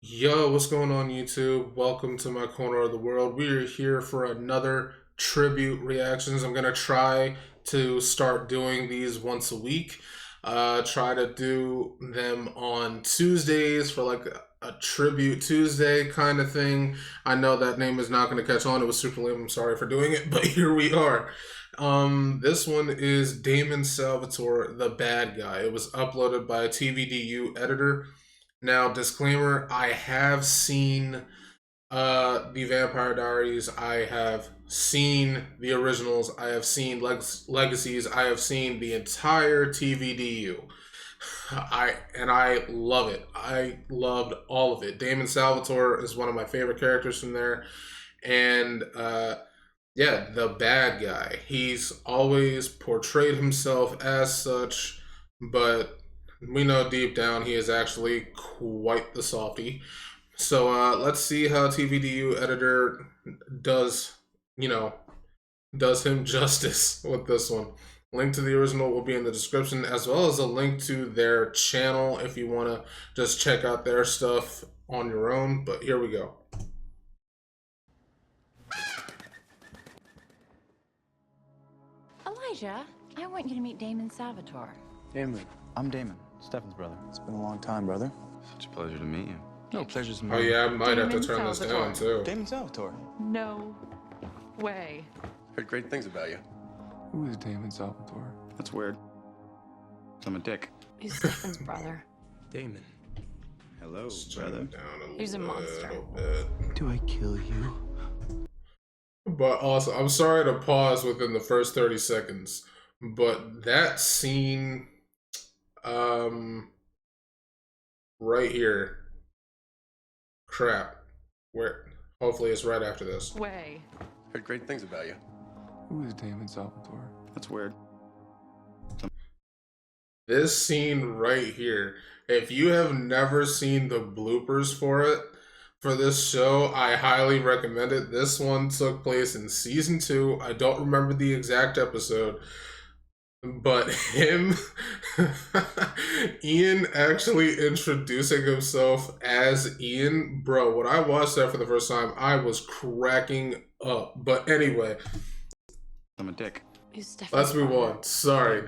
Yo, what's going on YouTube? Welcome to my corner of the world. We are here for another tribute reactions. I'm gonna try to start doing these once a week. Try to do them on Tuesdays for like a tribute Tuesday kind of thing. I know that name is not gonna catch on. It was super lame. I'm sorry for doing it, but here we are. This one is Damon Salvatore, the bad guy. It was uploaded by a TVDU editor. Now, disclaimer, I have seen the Vampire Diaries. I have seen the originals. I have seen Legacies. I have seen the entire TVDU. I love it. I loved all of it. Damon Salvatore is one of my favorite characters from there. And yeah, the bad guy. He's always portrayed himself as such, but we know deep down he is actually quite the softy. So let's see how TVDU editor does, does him justice with this one. Link to the original will be in the description, as well as a link to their channel if you want to just check out their stuff on your own. But here we go. Elijah, I want you to meet Damon Salvatore. Damon. I'm Damon, Stefan's brother. It's been a long time, brother. Such a pleasure to meet you. No, pleasure's mine. Oh yeah, I might have to Damon turn this Salvatore. down too. Damon Salvatore. No way. Heard great things about you. Who is Damon Salvatore? That's weird. I'm a dick. He's Stefan's brother. Damon. Hello, Let's turn brother. it down He's a monster. little bit. Do I kill you? But also, I'm sorry to pause within the first 30 seconds, but that scene, right here, crap, where, hopefully it's right after this. Way. Heard great things about you. Who is Damon Salvatore? That's weird. This scene right here, if you have never seen the bloopers for it, for this show, I highly recommend it. This one took place in season 2. I don't remember the exact episode, but him, Ian actually introducing himself as Ian, bro, when I watched that for the first time, I was cracking up. But anyway, I'm a dick. He's Stefan's let's move brother. on. Sorry.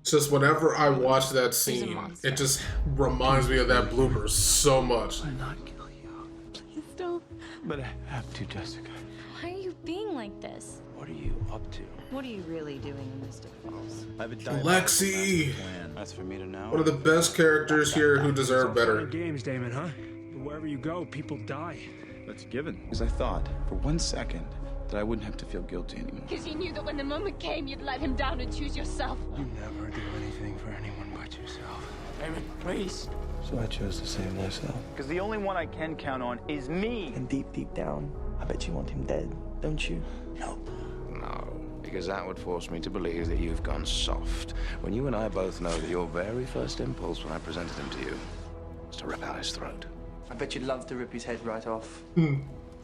It's just whenever I watch that He's a scene, monster. it just reminds me of that blooper so much. Why not kill you? Please don't. But I have to, Jessica. Why are you being like this? What are you up to? What are you really doing in Mystic Falls? I have a Lexi! plan. That's for me to know. One of the best characters here who deserve better. Games, Damon, huh? Wherever you go, people die. That's a given. Because I thought, for 1 second, that I wouldn't have to feel guilty anymore. Because you knew that when the moment came, you'd let him down and choose yourself. You never do anything for anyone but yourself. Damon, please. So I chose to save myself. Because the only one I can count on is me. And deep down, I bet you want him dead, don't you? No. No, because that would force me to believe that you've gone soft. When you and I both know that your very first impulse when I presented him to you was to rip out his throat. I bet you'd love to rip his head right off.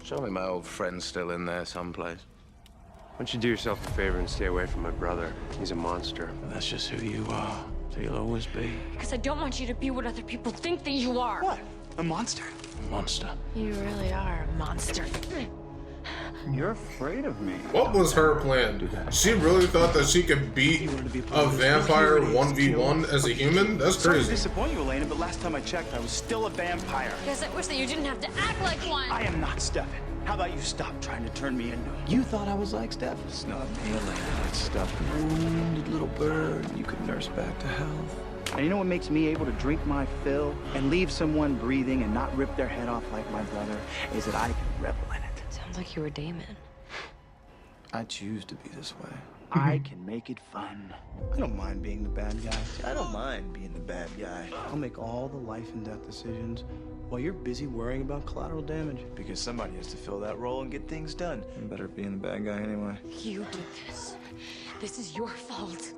Show me my old friend still in there someplace. Why don't you do yourself a favor and stay away from my brother? He's a monster. And that's just who you are. So you'll always be. Because I don't want you to be what other people think that you are. What? A monster? A monster. You really are a monster. You're afraid of me. What was her plan? She really thought that she could beat a vampire 1v1 as a human? That's Sorry to crazy. disappoint you, Elena, but last time I checked, I was still a vampire. Guess I wish that you didn't have to act like one. I am not Stefan. How about you stop trying to turn me into him? You thought I was like Steph. It's not me, Elena. It's stuff. Wounded little bird you could nurse back to health. And you know what makes me able to drink my fill and leave someone breathing and not rip their head off like my brother is that I can revel in it. Sounds like you were Damon. I choose to be this way. I can make it fun. I don't mind being the bad guy. I don't mind being the bad guy. I'll make all the life and death decisions while you're busy worrying about collateral damage. Because somebody has to fill that role and get things done. I'm better at being the bad guy anyway. You did this. This is your fault.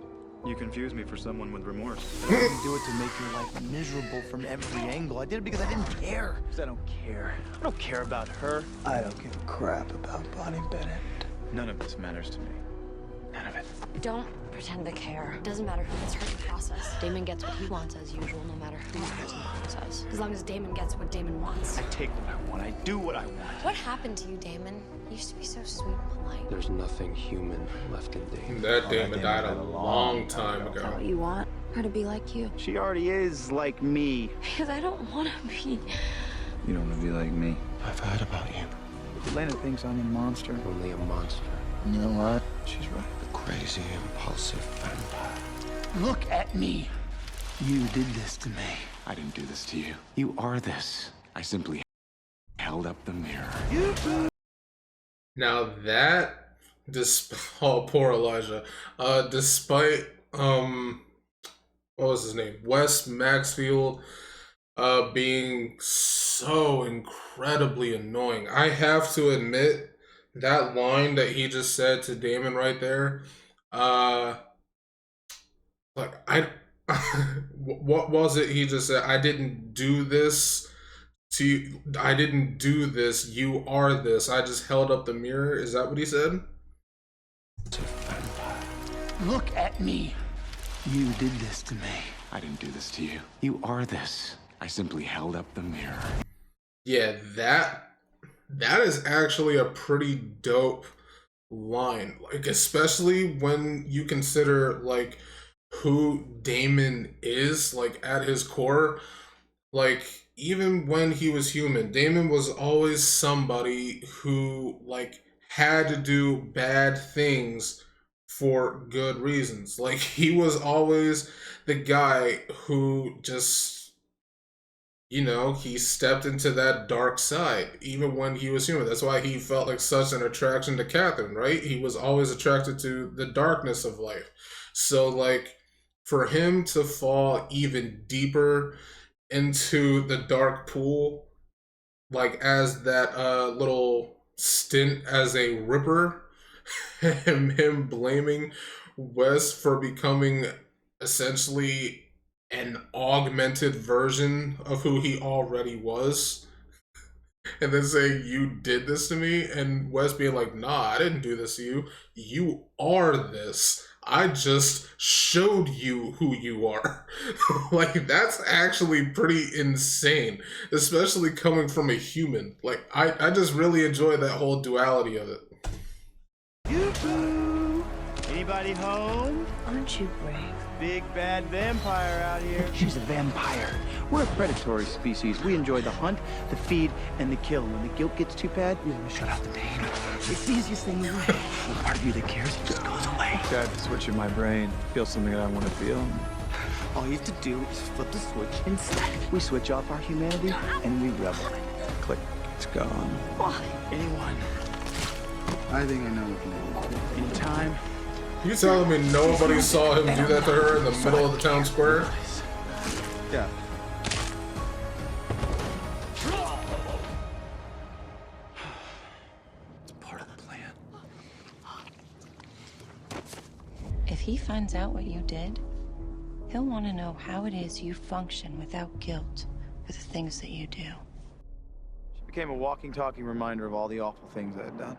You confuse me for someone with remorse. I didn't do it to make your life miserable from every angle. I did it because I didn't care. Because I don't care. I don't care about her. I don't give a crap about Bonnie Bennett. None of this matters to me. None of it. Don't pretend to care. It doesn't matter who gets hurt in the process. Damon gets what he wants as usual, no matter who gets in the process. As long as Damon gets what Damon wants. I take what I want. I do what I want. What happened to you, Damon? You used to be so sweet and polite. There's nothing human left in Damon. That Damon died a long time Is that ago. what you want? Her to be like you? She already is like me. Because I don't want to be. You don't want to be like me. I've heard about you. Elena thinks I'm a monster. Only a monster. You know what? She's right. The crazy, impulsive vampire. Look at me. You did this to me. I didn't do this to you. You are this. I simply held up the mirror. Now that, oh, poor Elijah. Despite what was his name? Wes Maxfield being so incredibly annoying. I have to admit that line that he just said to Damon right there, like what was it he just said? I didn't do this to you. I didn't do this. You are this. I just held up the mirror. Is that what he said? Look at me. You did this to me. I didn't do this to you. You are this. I simply held up the mirror. Yeah, that is actually a pretty dope line. Like, especially when you consider like who Damon is, like at his core. Like, even when he was human, Damon was always somebody who like had to do bad things for good reasons. Like, he was always the guy who just, you know, he stepped into that dark side even when he was human. That's why he felt like such an attraction to Catherine, right? He was always attracted to the darkness of life. So like, for him to fall even deeper into the dark pool, like as that little stint as a Ripper, and him blaming Wes for becoming essentially an augmented version of who he already was, and then saying, you did this to me, and Wes being like, nah, I didn't do this to you. You are this. I just showed you who you are. Like, that's actually pretty insane, especially coming from a human. Like, I just really enjoy that whole duality of it. Yoo-hoo! Anybody home? Aren't you brave? Big bad vampire out here. She's a vampire. We're a predatory species. We enjoy the hunt, the feed, and the kill. When the guilt gets too bad, we want to shut out the pain. It's the easiest thing in the world. The part of you that cares, it just goes away. I have to switch in my brain. Feel something that I want to feel. All you have to do is flip the switch instead. We switch off our humanity and we revel in it. Click. It's gone. Why? Anyone? I think I know what to do. Anytime. You telling me nobody saw him do that to her in the middle of the town square? Yeah. It's part of the plan. If he finds out what you did, he'll want to know how it is you function without guilt for the things that you do. She became a walking, talking reminder of all the awful things I had done.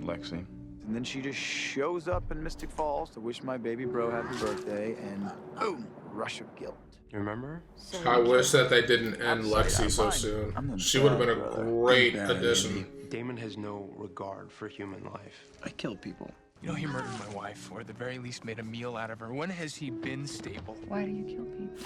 Lexi. And then she just shows up in Mystic Falls to wish my baby bro happy birthday, and boom, rush of guilt. You remember? I wish that they didn't end Lexi so I'm soon. the She would have been a bad brother. great I'm bad, addition. Damon has no regard for human life. I killed people. You know, he murdered my wife, or at the very least made a meal out of her. When has he been stable? Why do you kill people?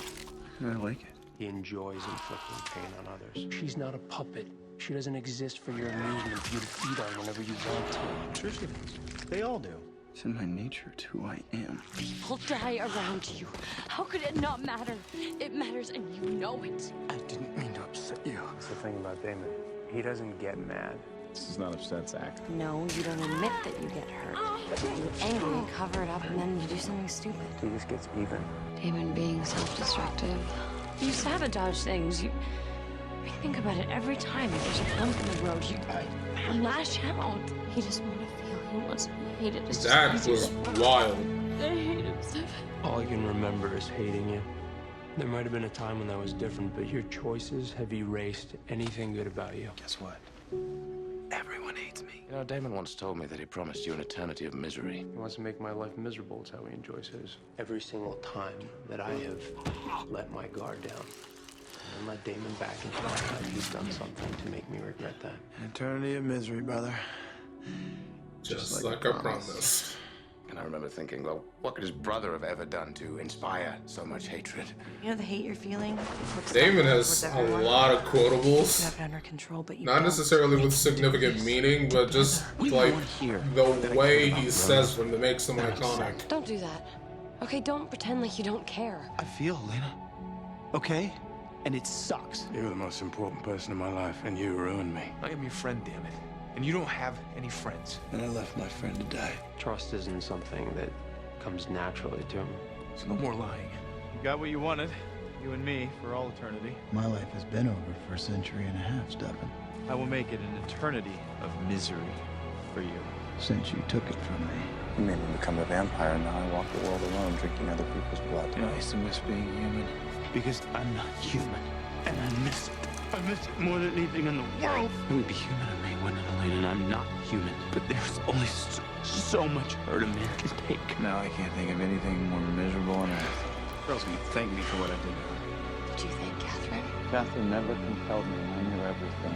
I like it. He enjoys inflicting pain on others. She's not a puppet. She doesn't exist for your amusement, for you to feed on whenever you want to. Sure she does. They all do. It's in my nature. It's who I am. People die around you. How could it not matter? It matters, and you know it. I didn't mean to upset you. That's the thing about Damon. He doesn't get mad. This is not upset, Zach. No, you don't admit that you get hurt. You get angry, you cover it up, and then you do something stupid. He just gets even. Damon being self-destructive. You sabotage things. You think about it every time. If there's a bump in the road, you lash out. He just wanted to feel he wasn't hated. It's That just was easy to- wild. I hate him so. All I can remember is hating you. There might have been a time when that was different, but your choices have erased anything good about you. Guess what? Everyone hates me. You know, Damon once told me that he promised you an eternity of misery. He wants to make my life miserable. It's how he enjoys his. Every single time that I have let my guard down and let Damon back into my life, he's done something to make me regret that. An eternity of misery, brother. Just like I promised. And I remember thinking, well, what could his brother have ever done to inspire so much hatred? You know the hate you're feeling? Damon has a lot of You quotables. have it under control, but you Not don't. necessarily with significant meaning, but just like the way he says them that makes them iconic. Don't do that. Okay, don't pretend like you don't care. I feel, Lena. Okay? And it sucks. You were the most important person in my life, and you ruined me. I am your friend, damn it. And you don't have any friends. And I left my friend to die. Trust isn't something that comes naturally to him. So no more lying. You got what you wanted, you and me, for all eternity. My life has been over for a century and a half, Stefan. I will make it an eternity of misery for you. Since you took it from me. You made me become a vampire, and now I walk the world alone, drinking other people's blood. You know, I used to miss being human. Because I'm not human. And I miss it. I miss it more than anything in the world. It would be human of me, wouldn't it, Elena? And I'm not human. But there's only so much hurt a man can take. Now I can't think of anything more miserable on earth. Girl's gonna thank me for what I did to her. Did you think, Catherine? Catherine never compelled me, and I knew everything,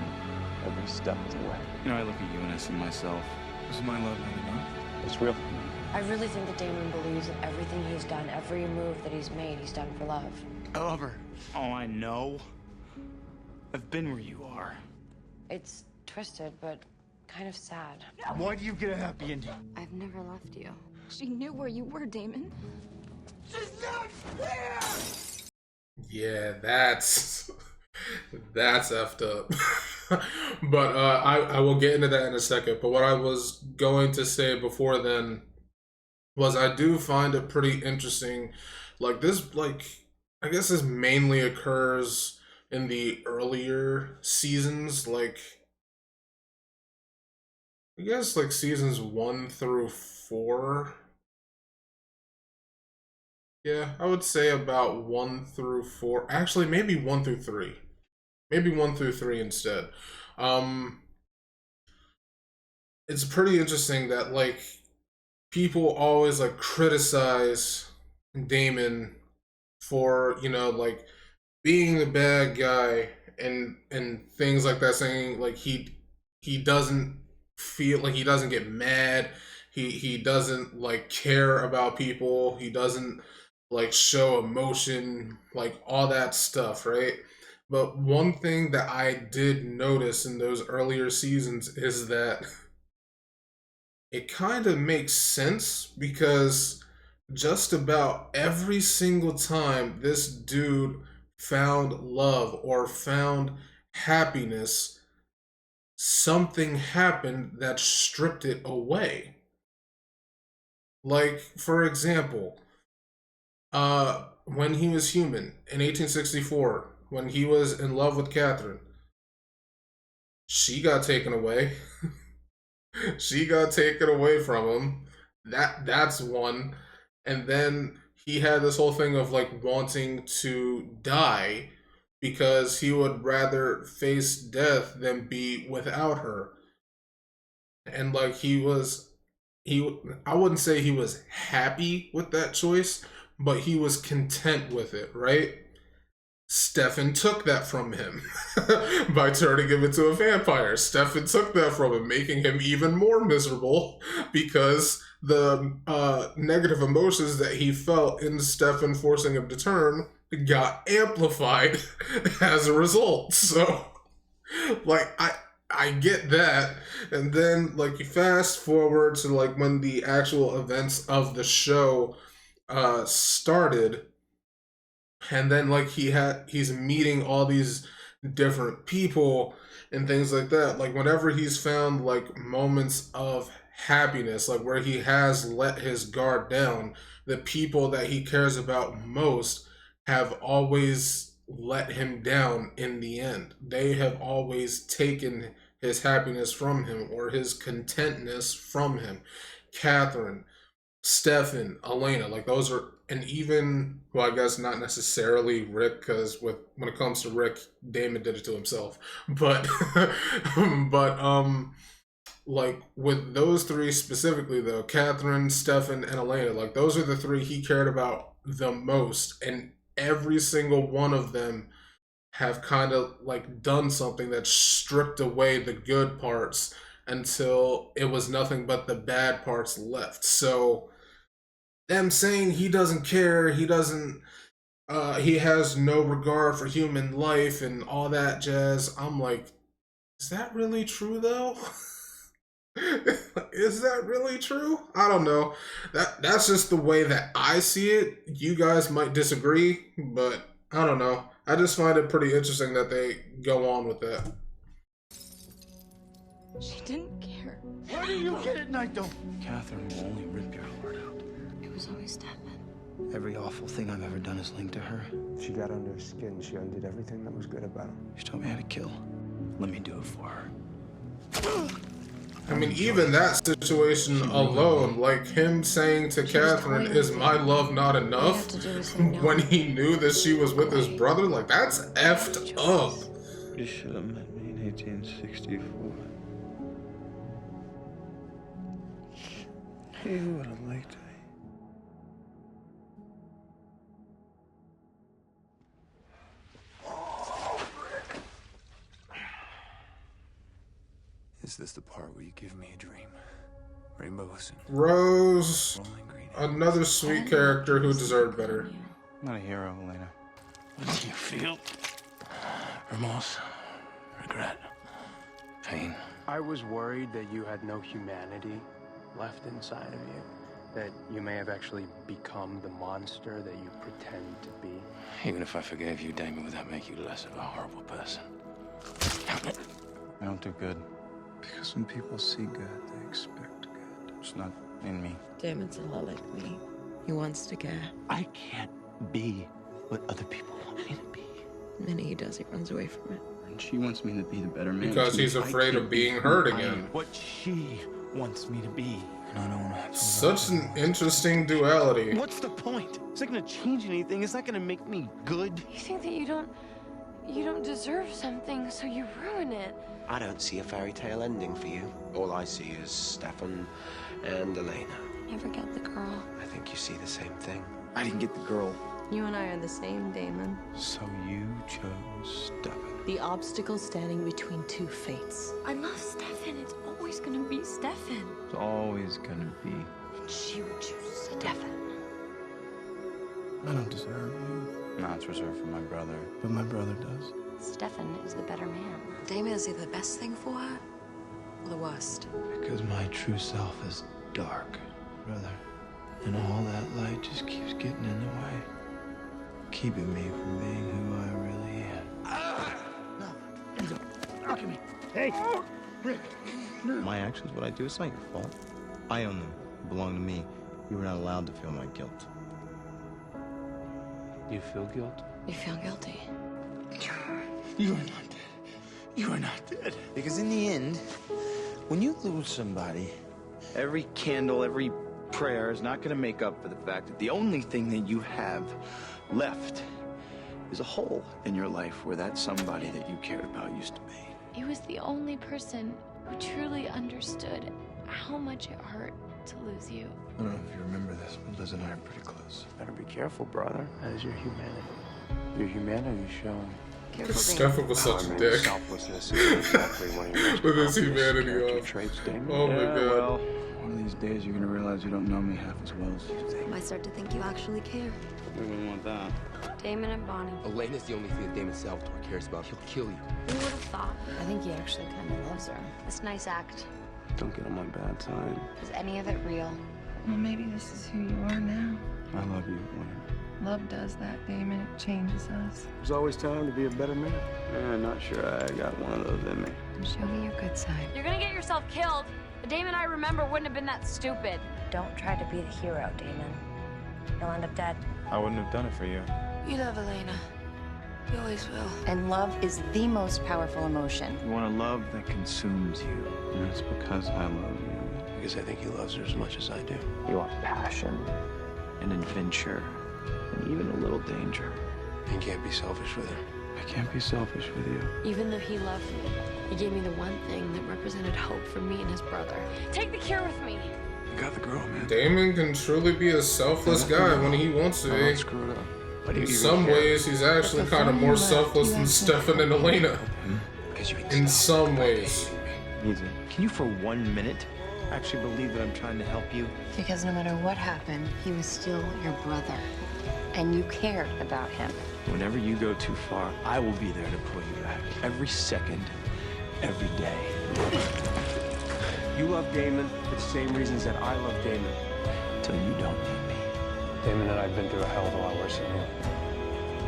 every step of the way. You know, I look at you and I see myself. Is my love not enough? It's real for me. I really think that Damon believes that everything he's done, every move that he's made, he's done for love. I love her. Oh, I know. I've been where you are. It's twisted, but kind of sad. Why do you get a happy ending? I've never left you. She knew where you were, Damon. She's not here! Yeah, that's effed up. But I will get into that in a second. But what I was going to say before then was I do find it pretty interesting. Like this, like I guess this mainly occurs in the earlier seasons, like I guess like seasons 1 through 4. Yeah, I would say about 1 through 4. Actually, maybe 1 through 3. Maybe 1 through 3 instead. It's pretty interesting that like people always like criticize Damon for, you know, like being the bad guy and things like that, saying like he doesn't feel like he doesn't get mad, he doesn't like care about people, he doesn't like show emotion, like all that stuff, right? But one thing that I did notice in those earlier seasons is that it kind of makes sense, because just about every single time this dude found love or found happiness, something happened that stripped it away. Like, for example, when he was human in 1864, when he was in love with Catherine, she got taken away. She got taken away from him. That's one. And then he had this whole thing of like wanting to die because he would rather face death than be without her. And like I wouldn't say he was happy with that choice, but he was content with it, right? Stefan took that from him by turning him into a vampire. Stefan took that from him, making him even more miserable because the negative emotions that he felt in Stefan forcing him to turn got amplified as a result. So, like, I get that. And then, like, you fast forward to, like, when the actual events of the show started, and then like he's meeting all these different people and things like that. Like whenever he's found like moments of happiness, like where he has let his guard down, the people that he cares about most have always let him down in the end. They have always taken his happiness from him or his contentness from him. Catherine, Stefan, Elena, like those are, and even, well, I guess not necessarily Rick, because when it comes to Rick, Damon did it to himself. But, like with those three specifically though, Catherine, Stefan, and Elena, like those are the three he cared about the most, and every single one of them have kind of like done something that stripped away the good parts until it was nothing but the bad parts left. So them saying he doesn't care, he doesn't he has no regard for human life and all that jazz, I'm like, is that really true though? Is that really true? I don't know. That's just the way that I see it. You guys might disagree, but I don't know. I just find it pretty interesting that they go on with that. She didn't care. Where do you get it, and I don't? Catherine will only rip your heart out. It was always Stefan. Every awful thing I've ever done is linked to her. She got under his skin. She undid everything that was good about him. She taught me how to kill. Let me do it for her. I mean, even that situation alone, like him saying to Catherine, "Is my love not enough?" when he knew that she was with his brother, like that's effed up. You should have met me in 1864. He would have liked me. Is this the part where you give me a dream? Rainbows and Rose, rolling green. another sweet character who deserved better. Not a hero, Elena. What do you feel? Remorse, regret, pain. I was worried that you had no humanity left inside of you. That you may have actually become the monster that you pretend to be. Even if I forgave you, Damon, would that make you less of a horrible person? I don't do good. Because when people see good, they expect good. It's not in me. Damon's a lot like me. He wants to care. I can't be what other people want me to be. The minute he does, he runs away from it. And she wants me to be the better man. Because he's afraid of being hurt again. What she wants me to be. And I don't want to. Such an interesting duality. What's the point? It's not gonna change anything. It's not gonna make me good. You think that you don't deserve something, so you ruin it. I don't see a fairy tale ending for you. All I see is Stefan and Elena. Never get the girl. I think you see the same thing. I didn't get the girl. You and I are the same, Damon. So you chose Stefan. The obstacle standing between two fates. I love Stefan. It's always gonna be Stefan. It's always gonna be. And she would choose Stefan. I don't deserve you. No, it's reserved for my brother. But my brother does. Stefan is the better man. Damon is either the best thing for her or the worst. Because my true self is dark, brother. And all that light just keeps getting in the way. Keeping me from being who I really am. No, look at me. Hey, Rick. My actions, what I do, it's not your fault. I own them. They belong to me. You were not allowed to feel my guilt. You feel guilt? You feel guilty. You are not dead. You are not dead. Because in the end, when you lose somebody, every candle, every prayer is not going to make up for the fact that the only thing that you have left is a hole in your life where that somebody that you cared about used to be. He was the only person who truly understood how much it hurt to lose you. I don't know if you remember this, but Liz and I are pretty close. Better be careful, brother. That is your humanity. Your humanity shown. Stefan was such a dick. Selflessness is exactly one of your With his humanity off. traits, Damon. Oh my god. Well, one of these days you're gonna realize you don't know me half as well as you think. Might start to think you actually care. We wouldn't want that. Damon and Bonnie. Elena's the only thing that Damon Salvatore cares about. He'll kill you. Who would have thought? I think he actually kind of loves her. This nice act. Don't get on my bad side. Was any of it real? Well, maybe this is who you are now. I love you, Elena. Love does that, Damon. It changes us. There's always time to be a better man. Not sure I got one of those in me. Show me your good side. You're gonna get yourself killed. The Damon I remember wouldn't have been that stupid. Don't try to be the hero, Damon. You'll end up dead. I wouldn't have done it for you. You love Elena. You always will. And love is the most powerful emotion. You want a love that consumes you. And it's because I love you. Because I think he loves her as much as I do. You want passion and adventure and even a little danger. You can't be selfish with her. I can't be selfish with you. Even though he loved me, he gave me the one thing that represented hope for me and his brother. Take the cure with me. You got the girl, man. Damon can truly be a selfless guy when he wants to be. Screwed up. In some ways, he's actually kind of more selfless than Stefan and Elena. In some ways. Can you for 1 minute actually believe that I'm trying to help you? Because no matter what happened, he was still your brother. And you cared about him. Whenever you go too far, I will be there to pull you back. Every second, every day. You love Damon for the same reasons that I love Damon. Till you don't need me. Damon and I've been through a hell of a lot worse than you.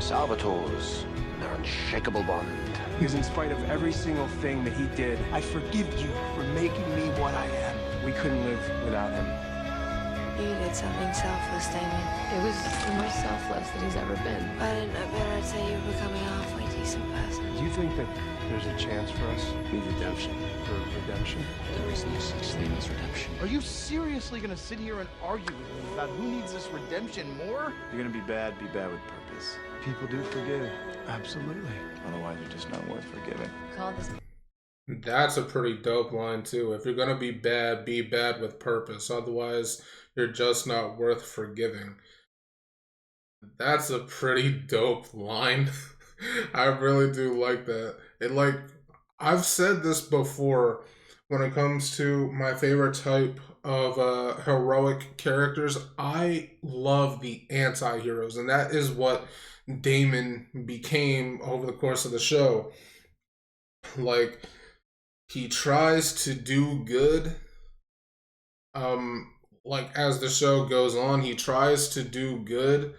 Salvatore's their unshakable bond. Because in spite of every single thing that he did, I forgive you for making me what I am. we couldn't live without him. You did something selfless, Damon. It was the most selfless that he's ever been. I didn't know better. I'd say you were becoming an awfully decent person. Do you think that there's a chance for us? Redemption. For redemption? There is no such thing as redemption. Are you seriously gonna sit here and argue with me about who needs this redemption more? You're gonna be bad with purpose. People do forgive. Absolutely. Otherwise, you're just not worth forgiving. Call this. That's a pretty dope line too. If you're gonna be bad with purpose. Otherwise, you're just not worth forgiving. That's a pretty dope line. I really do like that. I've said this before when it comes to my favorite type of heroic characters. I love the anti-heroes, and that is what Damon became over the course of the show. Like, he tries to do good. As the show goes on, he tries to do good,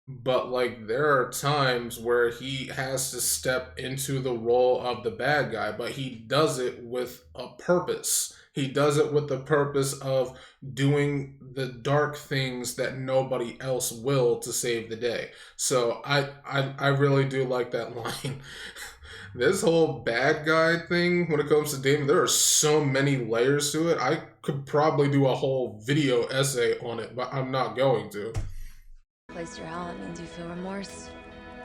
but there are times where he has to step into the role of the bad guy, but he does it with a purpose. He does it with the purpose of doing the dark things that nobody else will to save the day. So I really do like that line. This whole bad guy thing, when it comes to Damon, there are so many layers to it. I could probably do a whole video essay on it, but I'm not going to. Placed your all, it means you feel remorse.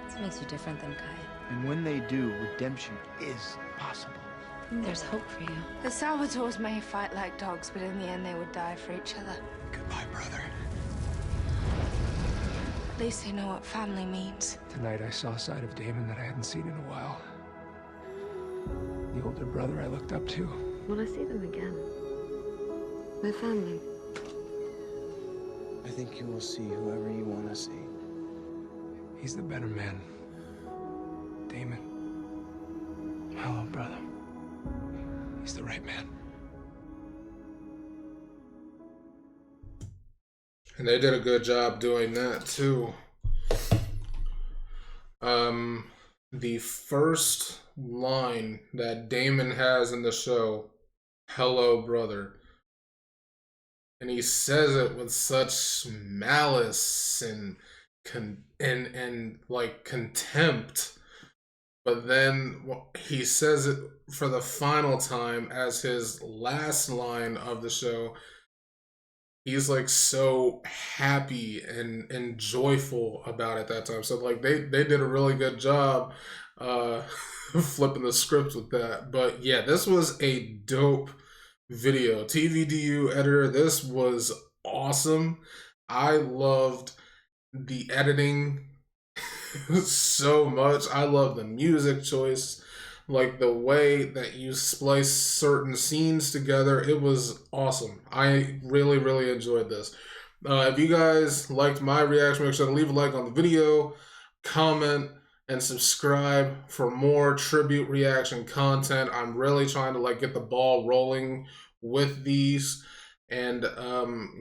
This makes you different than Kai. And when they do, redemption is possible. There's hope for you. The Salvatores may fight like dogs, but in the end they would die for each other. Goodbye, brother. At least they know what family means. Tonight I saw a side of Damon that I hadn't seen in a while. The older brother I looked up to. When I see them again, my family. I think you will see whoever you want to see. He's the better man. Damon. Hello, brother. He's the right man. And they did a good job doing that too. The first line that Damon has in the show, "Hello, brother," and he says it with such malice and contempt. But then he says it for the final time as his last line of the show. He's so happy and joyful about it that time. So they did a really good job flipping the script with that. But yeah, this was a dope video. TVDU editor, this was awesome. I loved the editing so much. I love the music choice, the way that you splice certain scenes together. It was awesome. I really, really enjoyed this. If you guys liked my reaction, make sure to leave a like on the video, comment, and subscribe for more tribute reaction content. I'm really trying to get the ball rolling with these. And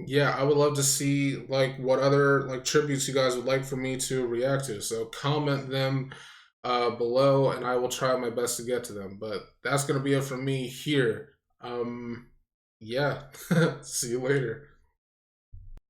yeah, I would love to see what other tributes you guys would like for me to react to. So comment them below, and I will try my best to get to them. But that's gonna be it from me here. Yeah, see you later.